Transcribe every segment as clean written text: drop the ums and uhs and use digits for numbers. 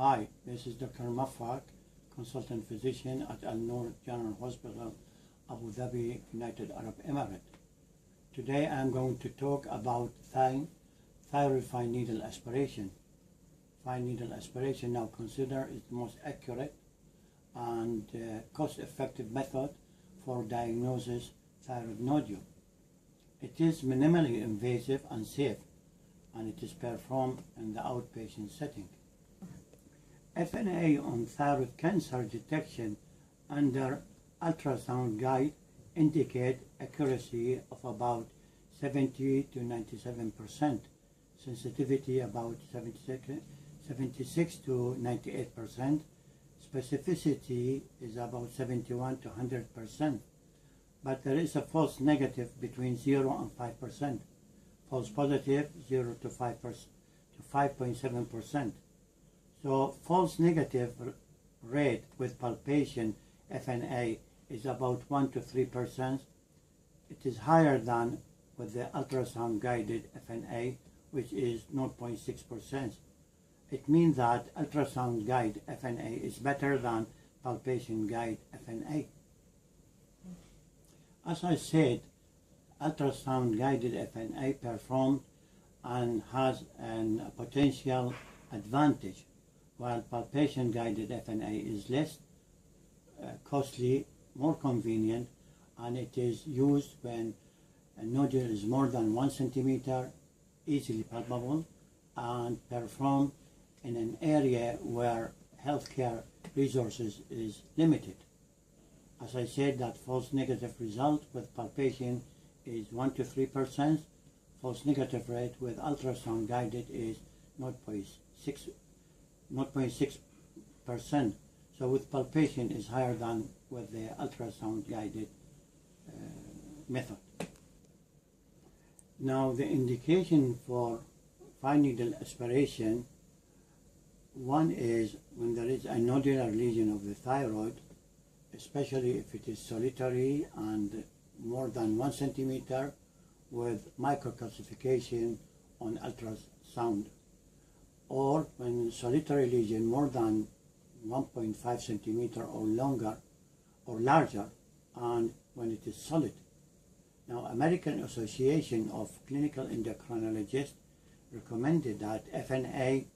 Hi, this is Dr. Mafak, consultant physician at Al Noor General Hospital, Abu Dhabi, United Arab Emirates. Today I am going to talk about thyroid fine needle aspiration. Fine needle aspiration, now consider, is the most accurate and cost-effective method for diagnosis thyroid nodule. It is minimally invasive and safe, and it is performed in the outpatient setting. FNA on thyroid cancer detection under ultrasound guide indicate accuracy of about 70 to 97%, sensitivity about 76 to 98%, specificity is about 71 to 100%, but there is a false negative between 0 and 5%, false positive 0 to 5% to 5.7%. So false negative rate with palpation FNA is about 1 to 3%. It is higher than with the ultrasound guided FNA, which is 0.6%. It means that ultrasound guide FNA is better than palpation guide FNA. As I said, ultrasound guided FNA performed and has a potential advantage, while palpation guided FNA is less costly, more convenient, and it is used when a nodule is more than 1 centimeter, easily palpable, and performed in an area where healthcare resources is limited. As I said, that false negative result with palpation is 1 to 3%. False negative rate with ultrasound guided is 0.6%. So with palpation is higher than with the ultrasound guided method. Now the indication for fine needle aspiration, one is when there is a nodular lesion of the thyroid, especially if it is solitary and more than 1 centimeter with microcalcification on ultrasound, or when solitary lesion more than 1.5 centimeter or longer or larger, and when it is solid. Now, American Association of Clinical Endocrinologists recommended that FNA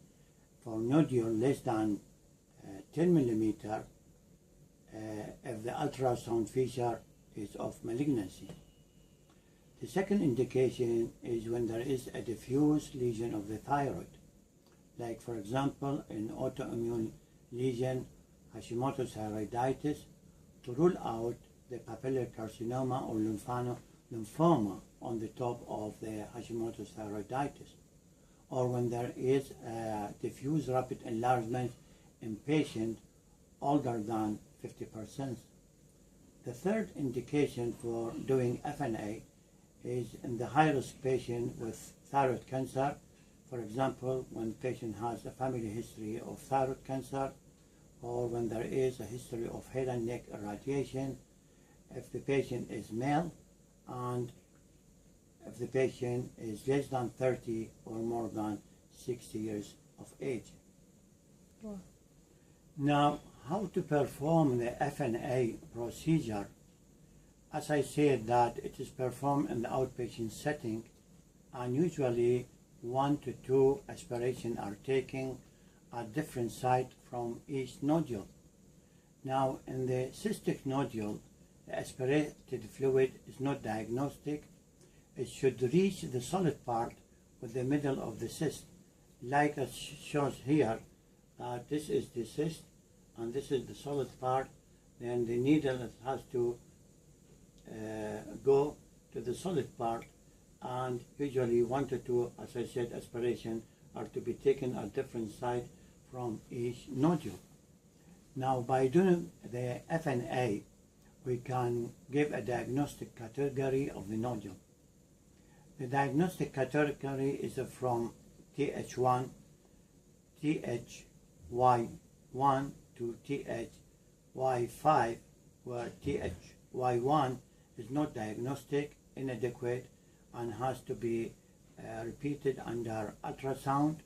for nodule less than 10 millimeter if the ultrasound feature is of malignancy. The second indication is when there is a diffuse lesion of the thyroid, like for example in autoimmune lesion, Hashimoto's thyroiditis, to rule out the papillary carcinoma or lymphoma on the top of the Hashimoto's thyroiditis, or when there is a diffuse rapid enlargement in patient older than 50%. The third indication for doing FNA is in the high-risk patient with thyroid cancer. For example, when the patient has a family history of thyroid cancer, or when there is a history of head and neck irradiation, if the patient is male, and if the patient is less than 30 or more than 60 years of age. Wow. Now, how to perform the FNA procedure? As I said, that it is performed in the outpatient setting, and usually 1 to 2 aspirations are taken at different sites from each nodule. Now, in the cystic nodule, the aspirated fluid is not diagnostic. It should reach the solid part with the middle of the cyst, like it shows here, that this is the cyst and this is the solid part. Then the needle has to go to the solid part, and usually 1 to 2, as I said, aspiration are to be taken at different sites from each nodule. Now, by doing the FNA, we can give a diagnostic category of the nodule. The diagnostic category is from TH1, THY1 to THY5, where THY1 is not diagnostic, inadequate, and has to be repeated under ultrasound,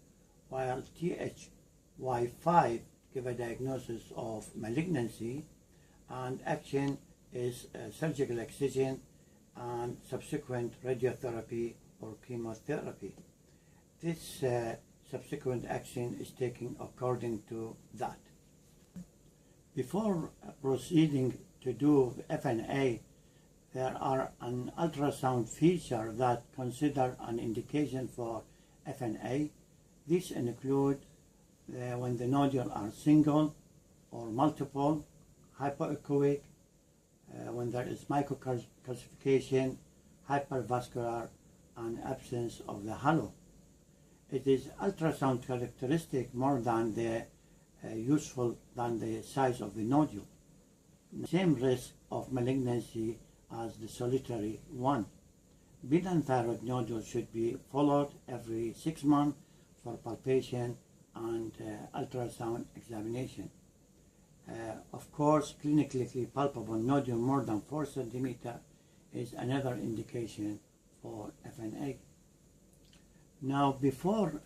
while TH while 5 give a diagnosis of malignancy, and action is surgical excision and subsequent radiotherapy or chemotherapy. This subsequent action is taken according to that. Before proceeding to do FNA, there are an ultrasound feature that consider an indication for FNA. These include when the nodules are single or multiple, hypoechoic, when there is microcalcification, hypervascular, and absence of the halo. It is ultrasound characteristic more than the useful than the size of the nodule. Same risk of malignancy as the solitary one. Benign thyroid nodule should be followed every 6 months for palpation and ultrasound examination. Of course, clinically palpable nodule more than 4 cm is another indication for FNA. Now, before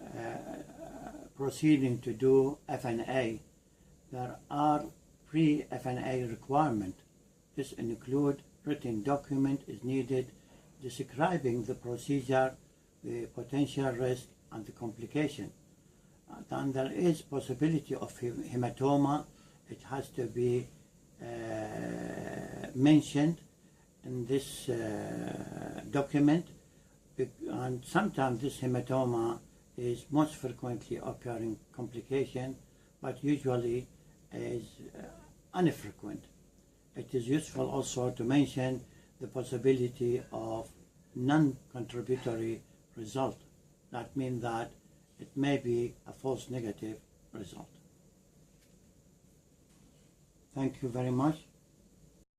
proceeding to do FNA, there are pre-FNA requirements. This includes written document is needed describing the procedure, the potential risk, and the complication. Then there is possibility of hematoma. It has to be mentioned in this document, and sometimes this hematoma is most frequently occurring complication, but usually is infrequent. It is useful also to mention the possibility of non-contributory result. That means that it may be a false negative result. Thank you very much.